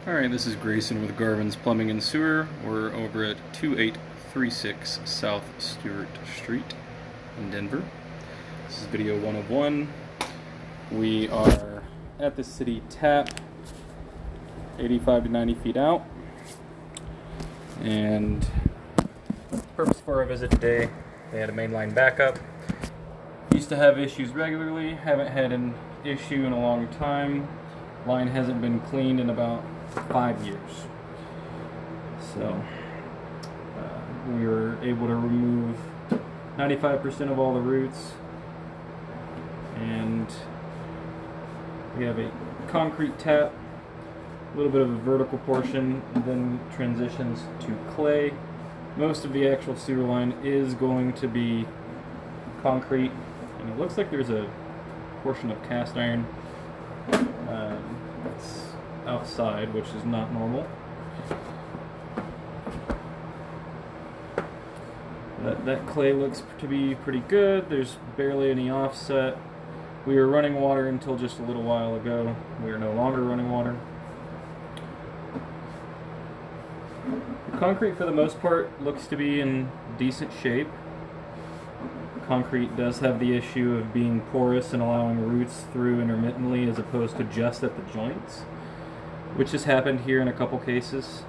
Alright, this is Grayson with Garvin's Plumbing and Sewer. We're over at 2836 South Stuart Street in Denver. This is video 1 of 1. We are at the city tap, 85 to 90 feet out. And the purpose for our visit today, they had a mainline backup. Used to have issues regularly, haven't had an issue in a long time. Line hasn't been cleaned in about 5 years. So we were able to remove 95% of all the roots, and we have a concrete tap, a little bit of a vertical portion, and then transitions to clay. Most of the actual sewer line is going to be concrete, and it looks like there's a portion of cast iron that's outside, which is not normal. That clay looks to be pretty good. There's barely any offset. We were running water until just a little while ago. We are no longer running water. The concrete, for the most part, looks to be in decent shape. Concrete does have the issue of being porous and allowing roots through intermittently as opposed to just at the joints, which has happened here in a couple cases.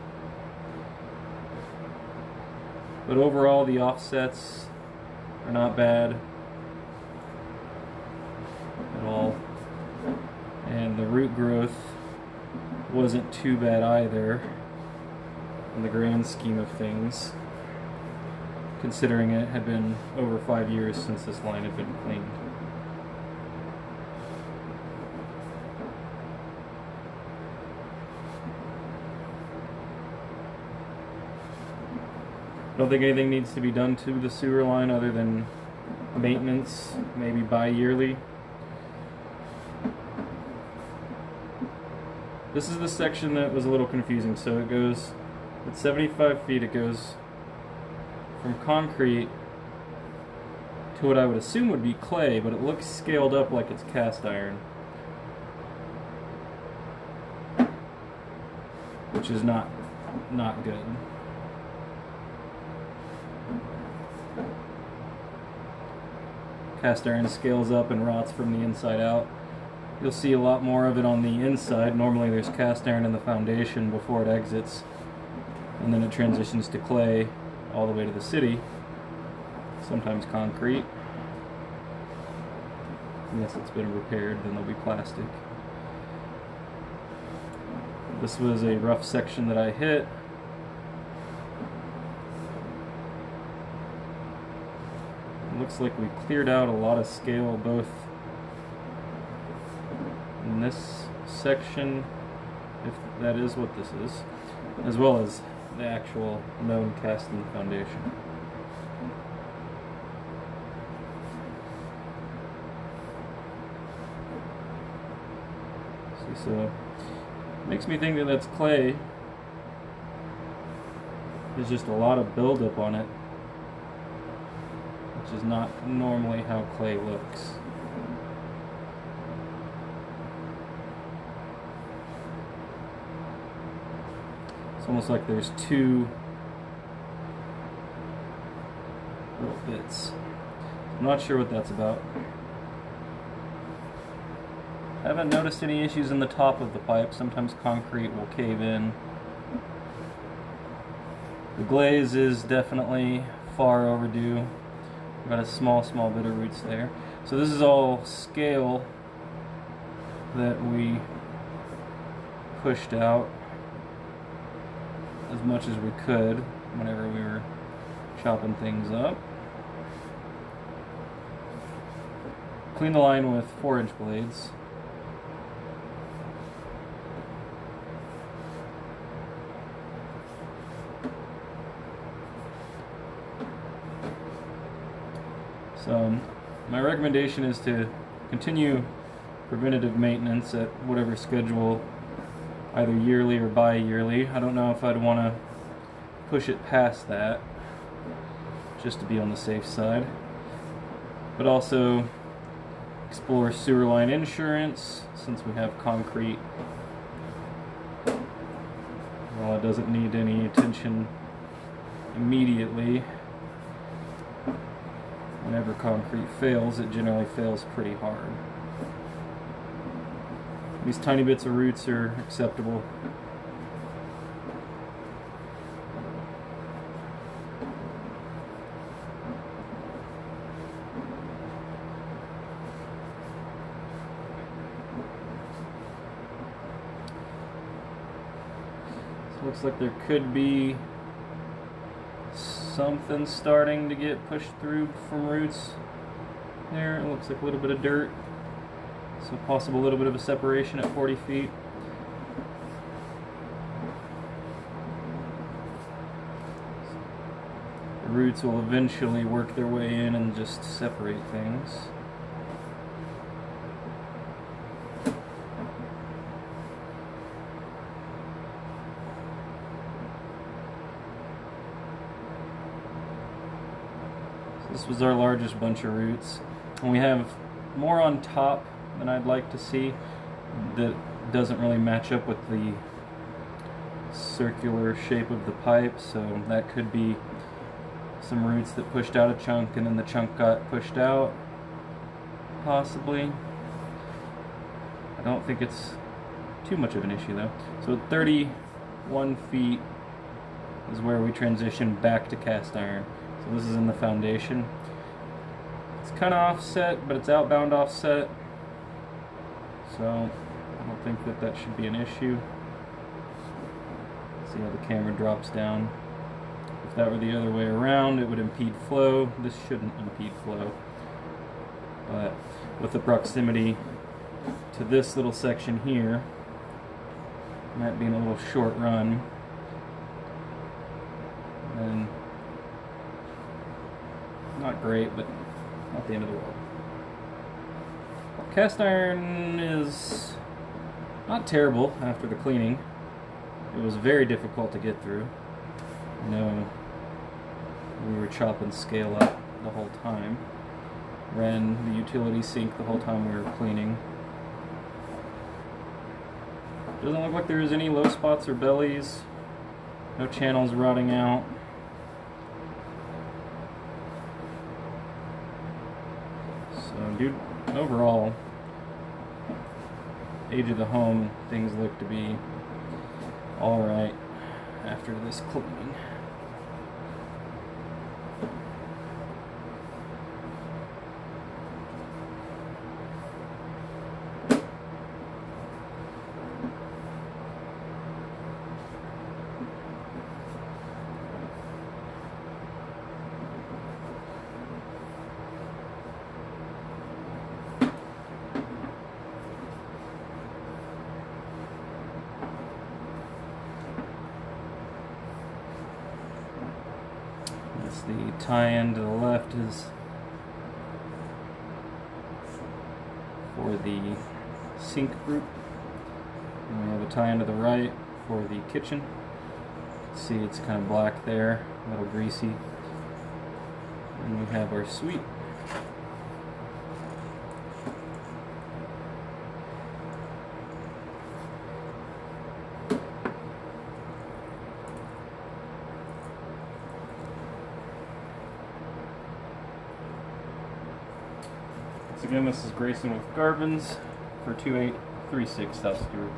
But overall, the offsets are not bad at all, and the root growth wasn't too bad either in the grand scheme of things, considering it had been over 5 years since this line had been cleaned. I don't think anything needs to be done to the sewer line other than maintenance, maybe bi-yearly. This is the section that was a little confusing. So it goes, at 75 feet, it goes from concrete to what I would assume would be clay, but it looks scaled up like it's cast iron, which is not good. Cast iron scales up and rots from the inside out. You'll see a lot more of it on the inside. Normally there's cast iron in the foundation before it exits, and then it transitions to clay all the way to the city, sometimes concrete. Unless it's been repaired, then there'll be plastic. This was a rough section that I hit. Looks like we cleared out a lot of scale both in this section, if that is what this is, as well as the actual known cast in the foundation. See, so it makes me think that that's clay. There's just a lot of buildup on it, which is not normally how clay looks. It's almost like there's two little bits. I'm not sure what that's about. I haven't noticed any issues in the top of the pipe. Sometimes concrete will cave in. The glaze is definitely far overdue. Got a small bit of roots there. So this is all scale that we pushed out as much as we could whenever we were chopping things up. Clean the line with 4-inch blades. So my recommendation is to continue preventative maintenance at whatever schedule, either yearly or bi-yearly. I don't know if I'd want to push it past that, just to be on the safe side. But also explore sewer line insurance, since we have concrete it doesn't need any attention immediately. Whenever concrete fails, it generally fails pretty hard. These tiny bits of roots are acceptable. So it looks like there could be something starting to get pushed through from roots there. It looks like a little bit of dirt. So possible little bit of a separation at 40 feet. The roots will eventually work their way in and just separate things. So this was our largest bunch of roots. And we have more on top than I'd like to see. That doesn't really match up with the circular shape of the pipe, so that could be some roots that pushed out a chunk and then the chunk got pushed out, possibly. I don't think it's too much of an issue though. So 31 feet is where we transition back to cast iron. So this is in the foundation. It's kind of offset, but it's outbound offset. So I don't think that that should be an issue. See how the camera drops down. If that were the other way around, it would impede flow. This shouldn't impede flow. But with the proximity to this little section here, might be in a little short run, and not great, but not the end of the world. Cast iron is not terrible after the cleaning. It was very difficult to get through. You know, we were chopping scale up the whole time. Ran the utility sink the whole time we were cleaning. Doesn't look like there's any low spots or bellies. No channels rotting out. So, dude, overall, age of the home, things look to be alright after this cleaning. The tie-in to the left is for the sink group, and we have a tie-in to the right for the kitchen. See, it's kind of black there, a little greasy. And we have our suite. Once again, this is Grayson with Garvin's for 2836 South Stuart.